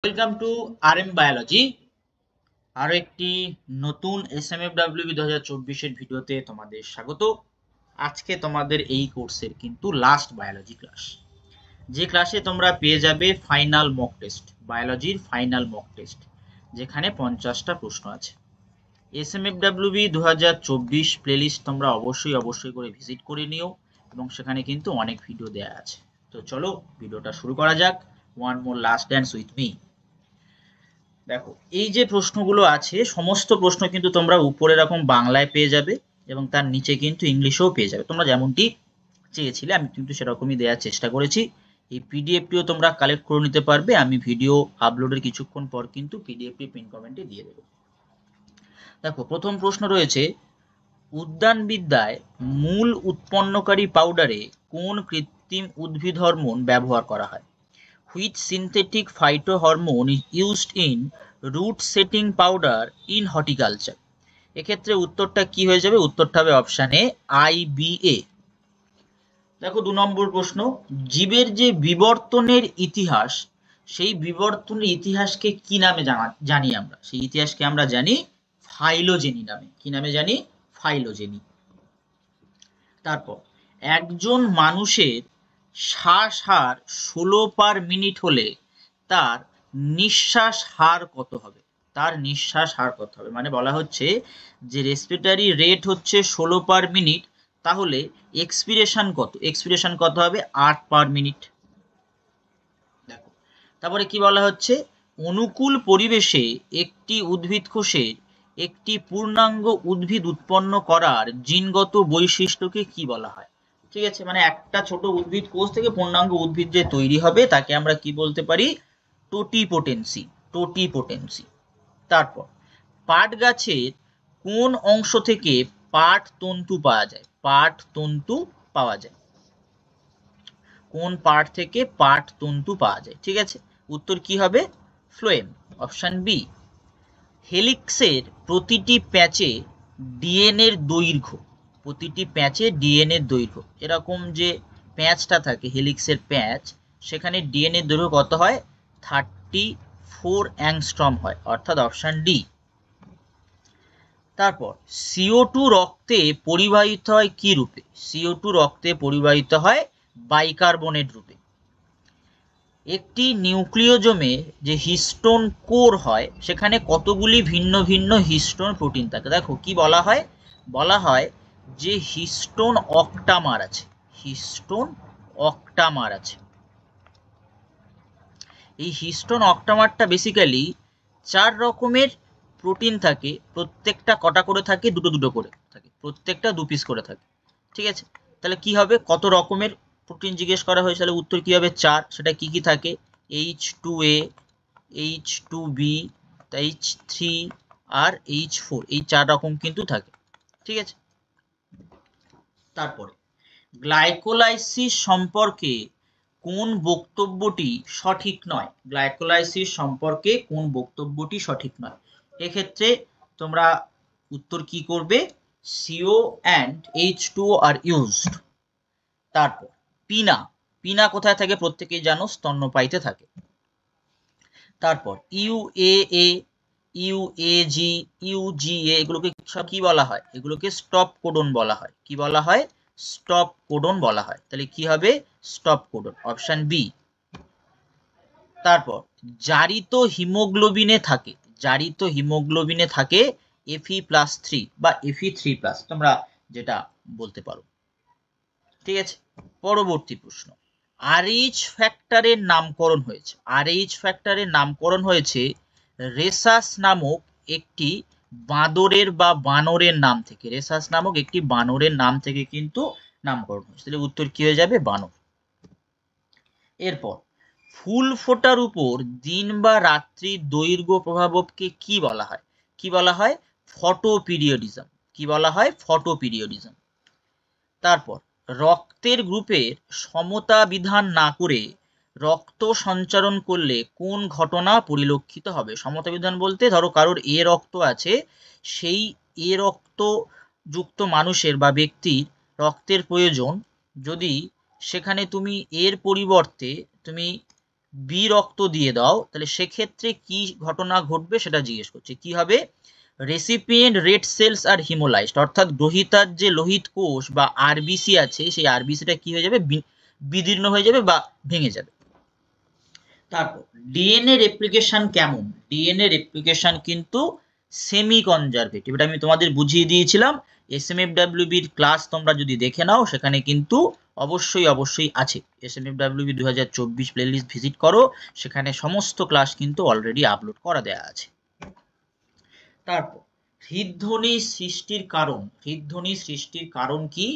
Welcome to RM biology. আরো একটি নতুন এসএমএফডব্লিউবি 2024 ভিডিওতে তোমাদের স্বাগত। আজকে তোমাদের এই কোর্সের কিন্তু লাস্ট বায়োলজি ক্লাস, যে ক্লাসে তোমরা পেয়ে যাবে ফাইনাল মক টেস্ট, বায়োলজির ফাইনাল মক টেস্ট, যেখানে 50টা প্রশ্ন আছে। এসএমএফডব্লিউবি 2024 প্লেলিস্ট তোমরা অবশ্যই করে ভিজিট করে নিও, এবং সেখানে কিন্তু অনেক ভিডিও দেয়া আছে। তো চলো ভিডিওটা শুরু করা যাক। One more last dance with me. দেখো, এই যে প্রশ্নগুলো আছে সমস্ত প্রশ্ন কিন্তু তোমরা উপরে এরকম বাংলায় পেয়ে যাবে, এবং তার নিচে কিন্তু ইংলিশেও পেয়ে যাবে। তোমরা যেমনটি চেয়েছিলে আমি কিন্তু সেরকমই দেওয়ার চেষ্টা করেছি। এই পিডিএফটিও তোমরা কালেক্ট করে নিতে পারবে, আমি ভিডিও আপলোডের কিছুক্ষণ পর কিন্তু পিডিএফটি পিন কমেন্টে দিয়ে দেবো। দেখো, প্রথম প্রশ্ন রয়েছে, উদ্যানবিদ্যায় মূল উৎপন্নকারী পাউডারে কোন কৃত্রিম উদ্ভিদ হরমোন ব্যবহার করা হয়? Which synthetic phytohormone is used in root setting powder in horticulture? এক্ষেত্রে উত্তরটা কি হয়ে যাবে? উত্তরটা হবে অপশন এ IBA। দেখো, 2 নম্বর প্রশ্ন, জীবের যে বিবর্তনের ইতিহাস, সেই বিবর্তনের ইতিহাসকে কি নামে জানি আমরা? সেই ইতিহাসকে আমরা জানি ফাইলোজেনি নামে। কি নামে জানি? ফাইলোজেনি। তারপর, একজন মানুষের শ্বাস হার 16 পার মিনিট হলে তার নিঃশ্বাস হার কত হবে? তার নিঃশ্বাস হার কত হবে? মানে বলা হচ্ছে যে রেসপিরেটরি রেট হচ্ছে 16 পার মিনিট, তাহলে এক্সপিরেশন কত? এক্সপিরেশন কত হবে? 8 পার মিনিট। দেখো, তারপরে কি বলা হচ্ছে, অনুকূল পরিবেশে একটি উদ্ভিদ কোষের একটি পূর্ণাঙ্গ উদ্ভিদ উৎপন্ন করার জিনগত বৈশিষ্ট্যকে কি বলা হয়? ঠিক আছে, মানে একটা ছোট উদ্ভিদ কোষ থেকে পূর্ণাঙ্গ উদ্ভিদ যে তৈরি হবে তাকে আমরা কি বলতে পারি? টোটিপোটেন্সি। টোটিপোটেন্সি। তারপর, পাট গাছের কোন অংশ থেকে পাট তন্তু পাওয়া যায়? পাট তন্তু পাওয়া যায়। কোন পার্ট থেকে পাট তন্তু পাওয়া যায়? ঠিক আছে, উত্তর কি হবে? Phloem, option B. হেলিক্সের প্রতিটি প্যাচে ডিএনএর দৈর্ঘ্য, প্রতিটি প্যাচে ডিএনএর দৈর্ঘ্য, এরকম যে প্যাচটা থাকে হেলিক্সের প্যাচ, সেখানে ডিএনএর দৈর্ঘ্য কত হয়? 34 অ্যাংস্ট্রম হয়, অর্থাৎ অপশন ডি। তারপর, CO2 রক্তে পরিবাহিত হয় কি রূপে? CO2 রক্তে পরিবাহিত হয় বাইকার্বনেট রূপে। একটি নিউক্লিওজোমে যে হিস্টোন কোর হয়, সেখানে কতগুলি ভিন্ন ভিন্ন হিস্টোন প্রোটিন থাকে? দেখো, কি বলা হয়? বলা হয় যে হিস্টোন অক্টামার আছে। হিস্টোন অক্টামার আছে। এই হিস্টোন অক্টামারটা বেসিক্যালি 4 রকমের প্রোটিন থাকে, প্রত্যেকটা কটা করে থাকে? দুটো করে থাকে, প্রত্যেকটা 2 পিস করে থাকে। ঠিক আছে, তাহলে কি হবে? কত রকমের প্রোটিন জিজ্ঞেস করা হয়েছে, তাহলে উত্তর কি হবে? 4। সেটা কি কি থাকে? H2A, H2B, H3 আর H4, এই 4 রকম কিন্তু থাকে। ঠিক আছে, তারপরে গ্লাইকোলাইসিস সম্পর্কে কোন বক্তব্যটি সঠিক নয়? গ্লাইকোলাইসিস সম্পর্কে কোন বক্তব্যটি সঠিক নয়? এক্ষেত্রে তোমরা উত্তর কি করবে? CO and H2O are used। তারপর, পিনা। পিনা কোথায় থাকে? প্রত্যেকেই জানো, স্তন্যপায়ীতে থাকে। তারপর UAA, UAG, UGA, এগুলোকে সব কি বলা হয়? এগুলোকে স্টপ কোডন বলা হয়। কি বলা হয়? স্টপ কোডন বলা হয়। তাহলে কি হবে? Stop codon, option B. তারপর, জারিত হিমোগ্লোবিনে থাকে, জারিত হিমোগ্লোবিনে থাকে Fe+3 বা Fe3+, তোমরা যেটা বলতে পারো। ঠিক আছে, পরবর্তী প্রশ্ন, RH ফ্যাক্টরের নামকরণ হয়েছে, RH ফ্যাক্টরের নামকরণ হয়েছে রেসাস নামক একটি বাঁদরের বা বানরের নাম থেকে। রেসাস নামক একটি বানরের নাম থেকে কিন্তু নামকরণ হয়েছে। তাহলে উত্তর কি হয়ে যাবে? বানর। এরপর, ফুল ফোটার উপর দিন বা রাত্রির দৈর্ঘ্য প্রভাবকে কি বলা হয়? কি বলা হয়? ফটোপিরিয়ডিজম। কি বলা হয়? ফটোপিরিয়ডিজম। তারপর, রক্তের গ্রুপের সমতা বিধান না করে রক্ত সঞ্চারণ করলে কোন ঘটনা পরিলক্ষিত হবে? সমতা বিধান বলতে, ধরো কারোর এ রক্ত আছে, সেই এ রক্ত যুক্ত মানুষের বা ব্যক্তির রক্তের প্রয়োজন, যদি সেখানে তুমি এর পরিবর্তে তুমি বি রক্ত দিয়ে দাও, তাহলে সেক্ষেত্রে কি ঘটনা ঘটবে সেটা জিজ্ঞেস করছে। কি হবে? রেসিপিয়েন্ট রেড সেলস আর হিমোলাইজড, অর্থাৎ গ্রহীতার যে লোহিত কোষ বা আরবিসি আছে সেই আরবিসিটা কি হয়ে যাবে? বিদীর্ণ হয়ে যাবে বা ভেঙে যাবে। তারপর ডিএনএ রেপ্লিকেশন কেমন? ডিএনএ রেপ্লিকেশন কিন্তু সেমি কনজারভেটিভ, এটা আমি তোমাদের বুঝিয়ে দিয়েছিলাম। এসএমএফডব্লিউবির ক্লাস তোমরা যদি দেখে নাও সেখানে কিন্তু অবশ্যই আছে। এসএমএফডব্লিউবি 2024 প্লেলিস্ট ভিজিট করো, সেখানে সমস্ত ক্লাস কিন্তু অলরেডি আপলোড করা দেয়া আছে। তারপর হৃদধ্বনি সৃষ্টির কারণ। হৃদধ্বনি সৃষ্টির কারণ কি?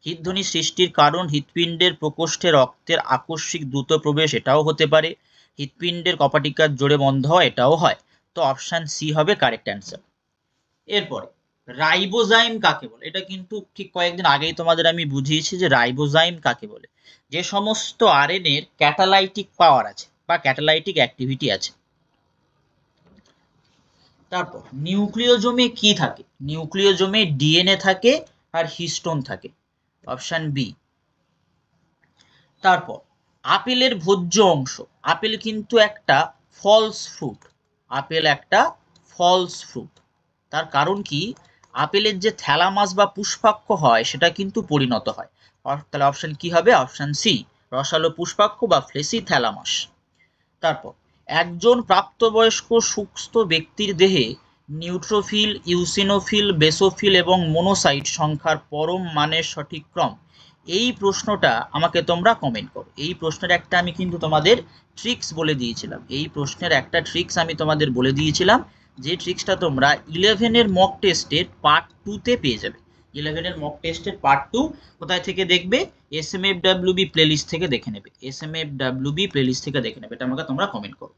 হৃদধ্বনি সৃষ্টির কারণ হৃৎপিণ্ডের প্রকোষ্ঠে রক্তের আকস্মিক দ্রুত প্রবেশ, এটাও হতে পারে। হৃৎপিণ্ডের কপাটিকার জোরে বন্ধ হয়, এটাও হয়। তো অপশন সি হবে কারেক্ট অ্যান্সার। এরপরে রাইবোজাইম কাকে বলে? এটা কিন্তু ঠিক কয়েকদিন আগেই তোমাদের আমি বুঝিয়েছি যে রাইবোজাইম কাকে বলে। যে সমস্ত আরএনএর ক্যাটালাইটিক পাওয়ার আছে বা ক্যাটালাইটিক অ্যাক্টিভিটি আছে। তারপর নিউক্লিওজোমে কি থাকে? নিউক্লিওজোমে ডিএনএ থাকে আর হিস্টোন থাকে, অপশন বি। তারপর আপেলের ভোজ্য অংশ। আপেল কিন্তু একটা ফলস ফ্রুট, আপেল একটা ফলস ফ্রুট। তার কারণ কি? আপেলের যে থ্যালামাস বা পুষ্পাক্ষ হয় সেটা কিন্তু পরিণত হয়। তাহলে অপশন কি হবে? অপশন সি, রসালো পুষ্পাক্ষ বা ফ্লেসি থ্যালামাস। তারপর একজন প্রাপ্তবয়স্ক সুস্থ ব্যক্তির দেহে নিউট্রোফিল, ইউসিনোফিল, বেসোফিল এবং মোনোসাইট সংখ্যার পরম মানের সঠিক ক্রম। এই প্রশ্নটা আমাকে তোমরা কমেন্ট করো। এই প্রশ্নের একটা আমি কিন্তু তোমাদের ট্রিক্স বলে দিয়েছিলাম। এই প্রশ্নের একটা ট্রিক্স আমি তোমাদের বলে দিয়েছিলাম, যে ট্রিক্সটা তোমরা 11-এর মক টেস্টের পার্ট 2-তে পেয়ে যাবে। 11-এর মক টেস্টের পার্ট 2 কোথায় থেকে দেখবে? এসএমএফডব্লিউবি প্লেলিস্ট থেকে দেখে নেবে। এসএমএফডব্লিউবি প্লেলিস্ট থেকে দেখে নেবে, এটা আমাকে তোমরা কমেন্ট করো।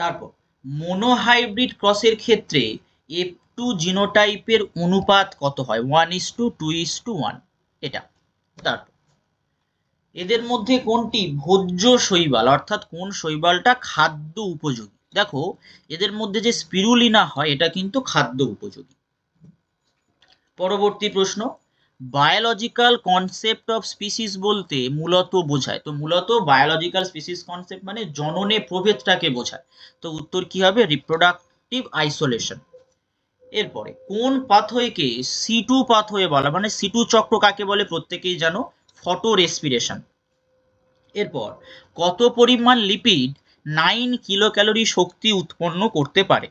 তারপর মোনোহাইব্রিড ক্রসের ক্ষেত্রে F2 জিনোটাইপের অনুপাত কত হয়? 1:2:1, এটা। তারপর এদের মধ্যে কোনটি ভোজ্য শৈবাল, অর্থাৎ কোন শৈবালটা খাদ্য উপযোগী? দেখো এদের মধ্যে যে স্পিরুলিনা হয় এটা কিন্তু খাদ্য উপযোগী। পরবর্তী প্রশ্ন, বায়োলজিক্যাল কনসেপ্ট অফ স্পিসিস বলতে মূলত বোঝায়? তো মূলত বায়োলজিক্যাল স্পিসিস কনসেপ্ট মানে জননে প্রভেদটাকে বোঝায়। তো উত্তর কি হবে? Reproductive isolation. এরপরে কোন পাথওয়েকে C2 পাথওয়ে বলা, মানে C2 চক্র কাকে বলে প্রত্যেকেই জানো, ফটো রেসপিরেশন। এরপর কত পরিমাণ লিপিড 9 কিলো ক্যালোরি শক্তি উৎপন্ন করতে পারে?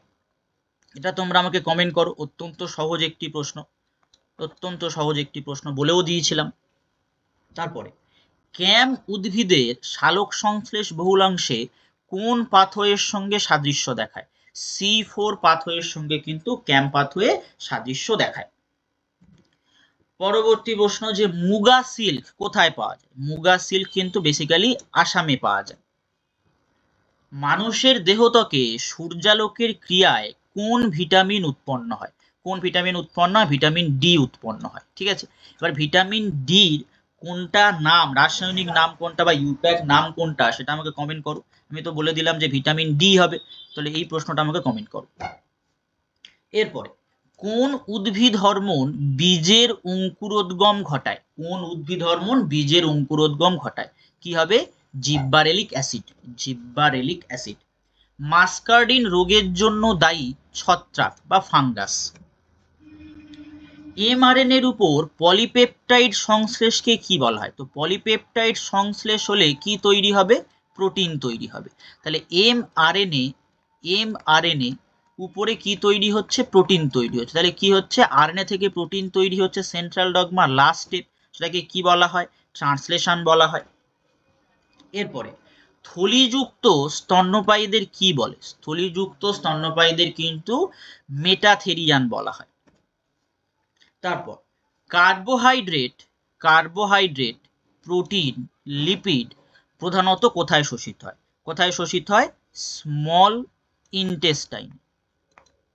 এটা তোমরা আমাকে কমেন্ট করো। অত্যন্ত সহজ একটি প্রশ্ন, অত্যন্ত সহজ একটি প্রশ্ন বলেও দিয়েছিলাম। তারপরে ক্যাম উদ্ভিদের সালোক সংশ্লেষ বহুলাংশে কোন পাথওয়ের সঙ্গে সাদৃশ্য দেখায়? C4 পাথওয়ের সঙ্গে কিন্তু ক্যাম পাথওয়ে সাদৃশ্য দেখায়। পরবর্তী প্রশ্ন, যে মুগা সিল্ক কোথায় পাওয়া যায়? মুগা সিল্ক কিন্তু বেসিক্যালি আসামে পাওয়া যায়। মানুষের দেহত্বকে সূর্যালোকের ক্রিয়ায় কোন ভিটামিন উৎপন্ন হয়? কোন ভিটামিন উৎপন্ন হয়? ভিটামিন ডি উৎপন্ন হয়। ঠিক আছে, এবার ভিটামিন ডির কোনটা নাম, রাসায়নিক নাম কোনটা বা ইউপ্যাক নাম কোনটা সেটা আমাকে কমেন্ট করো। আমি তো বলে দিলাম যে ভিটামিন ডি হবে, তাহলে এই প্রশ্নটা আমাকে কমেন্ট করো। এরপরে কোন উদ্ভিদ হরমোন বীজের অঙ্কুরোদ্গম ঘটায়? কোন উদ্ভিদ হরমোন বীজের অঙ্কুরোদ্গম ঘটায়? কি হবে? জিব্বারেলিক অ্যাসিড, জিব্বারেলিক অ্যাসিড। মাস্কার্ডিন রোগের জন্য দায়ী ছত্রাক বা ফাঙ্গাস। এমআরএনএ এর উপর পলিপেপটাইড সংশ্লেষকে কি বলা হয়? তো পলিপেপটাইড সংশ্লেষ হলে কি তৈরি হবে? প্রোটিন তৈরি হবে। তাহলে এমআরএনএ উপরে কি তৈরি হচ্ছে? প্রোটিন তৈরি হচ্ছে। তাহলে কি হচ্ছে? আরএনএ থেকে প্রোটিন তৈরি হচ্ছে, সেন্ট্রাল ডগমা লাস্ট স্টেপ, সেটাকে কি বলা হয়? ট্রান্সলেশন বলা হয়। এরপরে থলিযুক্ত স্তন্যপায়ীদের কি বলে? থলিযুক্ত স্তন্যপায়ীদের কিন্তু মেটাথেরিয়ান বলা হয়। তারপর কার্বোহাইড্রেট, প্রোটিন, লিপিড প্রধানত কোথায় শোষিত হয়? কোথায় শোষিত হয়? স্মল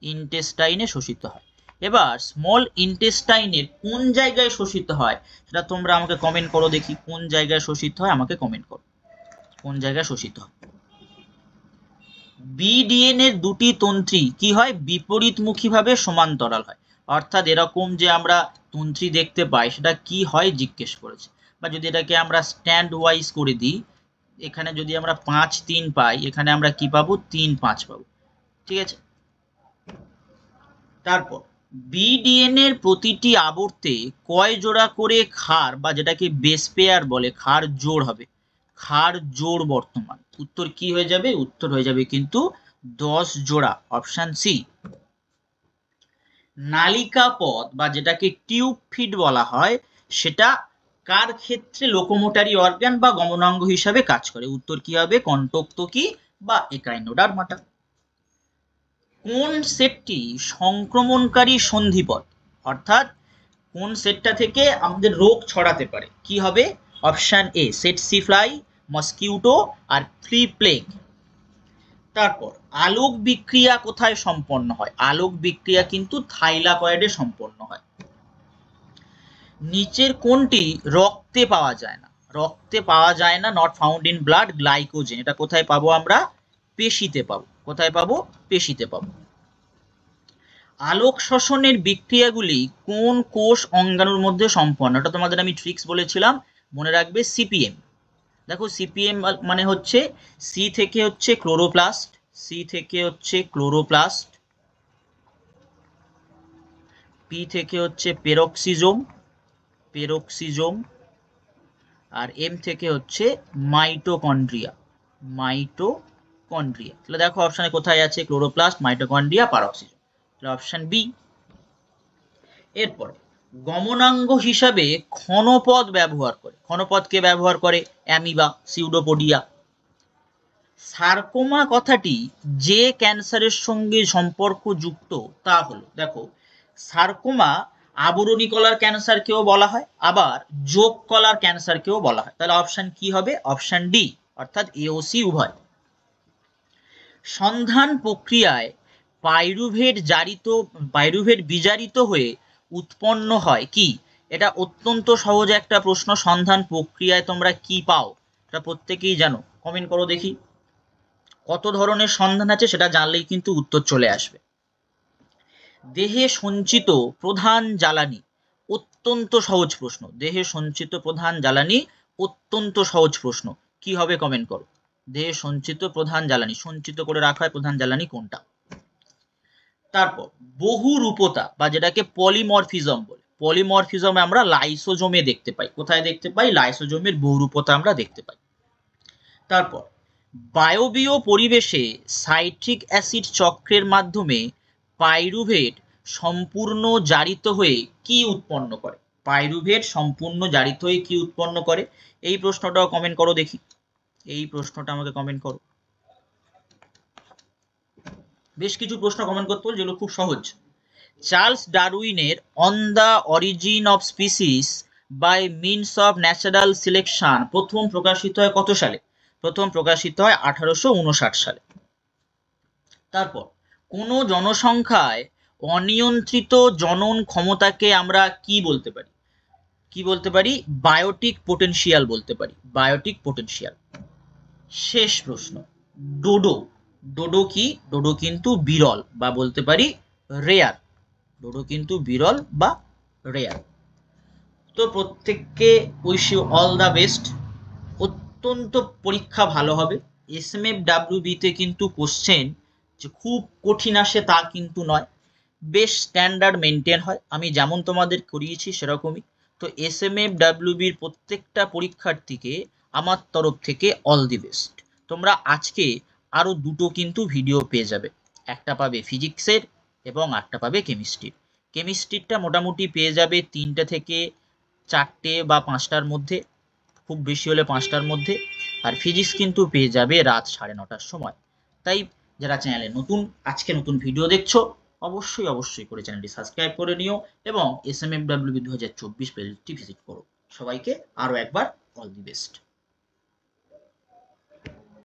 ইন্টেস্টাইনে শোষিত হয়। এবার স্মল ইন্টেস্টাইনের কোন জায়গায় শোষিত হয় সেটা তোমরা আমাকে কমেন্ট করো দেখি। কোন জায়গায় শোষিত হয় আমাকে কমেন্ট করো, কোন জায়গায় শোষিত হয়। বিডিএনএ এর দুটি তন্ত্রী কি হয়? বিপরীতমুখী ভাবে সমান্তরাল হয়। অর্থাৎ এরকম যে আমরা তন্ত্রী দেখতে পাই সেটা কি হয় জিজ্ঞেস করেছে। বা যদি এটাকে আমরা স্ট্যান্ড ওয়াইজ করে দিই, এখানে যদি আমরা 5 3 পাই, এখানে আমরা কি পাবো 3 5 পাবো। ঠিক আছে, তারপর বিডিএন এর প্রতিটি আবর্তে কয় জোড়া করে ক্ষার বা যেটাকে বেস পেয়ার বলে ক্ষার জোড় হবে? ক্ষার জোড় বর্তমান। উত্তর কি হয়ে যাবে? উত্তর হয়ে যাবে কিন্তু 10 জোড়া, অপশন সি। নালিকা পথ বা যেটাকে টিউব ফিট বলা হয় সেটা কার ক্ষেত্রে লোকোমোটারি অর্গান বা গমনাঙ্গ হিসাবে কাজ করে? উত্তর কি হবে? কন্টকতকি বা একাইনোডার্মাটা। কোন সেটটি সংক্রমণকারী সন্ধিপথ, অর্থাৎ কোন সেটটা থেকে আমাদের রোগ ছড়াতে পারে? কি হবে? Option A tsetse fly, mosquito আর ফ্লি প্লেগ। তারপর আলোক বিক্রিয়া কোথায় সম্পন্ন হয়? আলোক বিক্রিয়া কিন্তু থাইলাকয়েডে সম্পন্ন হয়। নিচের কোনটি রক্তে পাওয়া যায় না? রক্তে পাওয়া যায় না, not found in blood, glycogen. এটা কোথায় পাবো আমরা? পেশিতে পাবো। কোথায় পাবো? পেশিতে পাবো। আলোক শোষণের বিক্রিয়াগুলি কোন কোষ অঙ্গাণুর মধ্যে সম্পন্ন? এটা তোমাদের আমি ট্রিক্স বলেছিলাম, মনে রাখবে। সিপিএম। দেখো সিপিএম মানে হচ্ছে সি থেকে হচ্ছে ক্লোরোপ্লাস্ট, সি থেকে হচ্ছে ক্লোরোপ্লাস্ট, পি থেকে হচ্ছে পেরক্সিজোম, পেরক্সিজোম, আর এম থেকে হচ্ছে মাইটোকন্ড্রিয়া, মাইটোকন্ড্রিয়া। তাহলে দেখো অপশনে কোথায় আছে? Chloroplast, mitochondria, peroxisome. তাহলে অপশন বি। এরপর গমনাঙ্গ হিসাবে ক্ষণপথ ব্যবহার করে, ক্ষণপথকে ব্যবহার করে অ্যামিবা, সিউডোপোডিয়া। সার্কোমা কথাটি যে ক্যান্সারের সঙ্গে সম্পর্কযুক্ত তা হলো, দেখো সার্কোমা আবরণী কলার ক্যান্সারকেও বলা হয়, আবার যোগ কলার ক্যান্সারকেও বলা হয়। তাহলে অপশন কি হবে? অপশন ডি, অর্থাৎ এ ও সি উভয়। সন্ধান প্রক্রিয়ায় পাইরুভেট বিজারিত হয়ে উৎপন্ন হয় কি? এটা অত্যন্ত সহজ একটা প্রশ্ন। সন্ধান প্রক্রিয়ায় তোমরা কি পাও এটা প্রত্যেকেই জানো, কমেন্ট করো দেখি। কত ধরনের সন্ধান আছে সেটা জানলেই কিন্তু উত্তর চলে আসবে। দেহে সঞ্চিত প্রধান জ্বালানি, অত্যন্ত সহজ প্রশ্ন। দেহে সঞ্চিত প্রধান জ্বালানি, অত্যন্ত সহজ প্রশ্ন। কি হবে? কমেন্ট করো। দেহে সঞ্চিত প্রধান জ্বালানি, সঞ্চিত করে রাখা হয় প্রধান জ্বালানি কোনটা? তারপর বহুরূপতা বা যেটাকে পলিমরফিজম বলে, পলিমরফিজম আমরা লাইসোজোমে দেখতে পাই। কোথায় দেখতে পাই? লাইসোজোমের বহুরূপতা আমরা দেখতে পাই। তারপর বায়বীয় পরিবেশে সাইট্রিক অ্যাসিড চক্রের মাধ্যমে পাইরুভেট সম্পূর্ণ জারিত হয়ে কি উৎপন্ন করে? পাইরুভেট সম্পূর্ণ জারিত হয়ে কি উৎপন্ন করে? এই প্রশ্নটাও কমেন্ট করো দেখি। এই প্রশ্নটা আমাকে কমেন্ট করো। বেশ কিছু প্রশ্ন কমেন্ট করতে হবে যেগুলো খুব সহজ। চার্লস ডারউইনের on the origin of species by means of natural selection প্রথম প্রকাশিত হয় কত সালে? প্রথম প্রকাশিত হয় 1859 সালে। তারপর কোন জনসংখ্যায় অনিয়ন্ত্রিত জনন ক্ষমতাকে আমরা কি বলতে পারি? কি বলতে পারি? বায়োটিক পোটেনশিয়াল বলতে পারি, বায়োটিক পোটেনশিয়াল। শেষ প্রশ্ন, ডোডো। ডোডো কি? ডোডো কিন্তু বিরল বা বলতে পারি রেয়ার। ডোডো কিন্তু বিরল বা রেয়ার। তো প্রত্যেককে wish you all the best. অত্যন্ত পরীক্ষা ভালো হবে। SMFWB তে কিন্তু কোশ্চেন যে খুব কঠিন আসে তা কিন্তু নয়, বেশ স্ট্যান্ডার্ড মেনটেন হয়। আমি যেমন তোমাদের করিয়েছি সেরকমই। তো SMFWBর প্রত্যেকটা পরীক্ষার্থীকে আমার তরফ থেকে অল দি বেস্ট। তোমরা আজকে আরও দুটো কিন্তু ভিডিও পেয়ে যাবে, একটা পাবে ফিজিক্সের এবং একটা পাবে কেমিস্ট্রির। কেমিস্ট্রিটা মোটামুটি পেয়ে যাবে 3টে থেকে 4টে বা 5টার মধ্যে, খুব বেশি হলে 5টার মধ্যে। আর ফিজিক্স কিন্তু পেয়ে যাবে রাত 9:30টার সময়। তাই যারা চ্যানেলে নতুন, আজকে নতুন ভিডিও দেখছো, অবশ্যই অবশ্যই করে চ্যানেলটি সাবস্ক্রাইব করে নিও এবং SMFWB 2024 পেজটি ভিজিট করো। সবাইকে আরও একবার অল দি বেস্ট।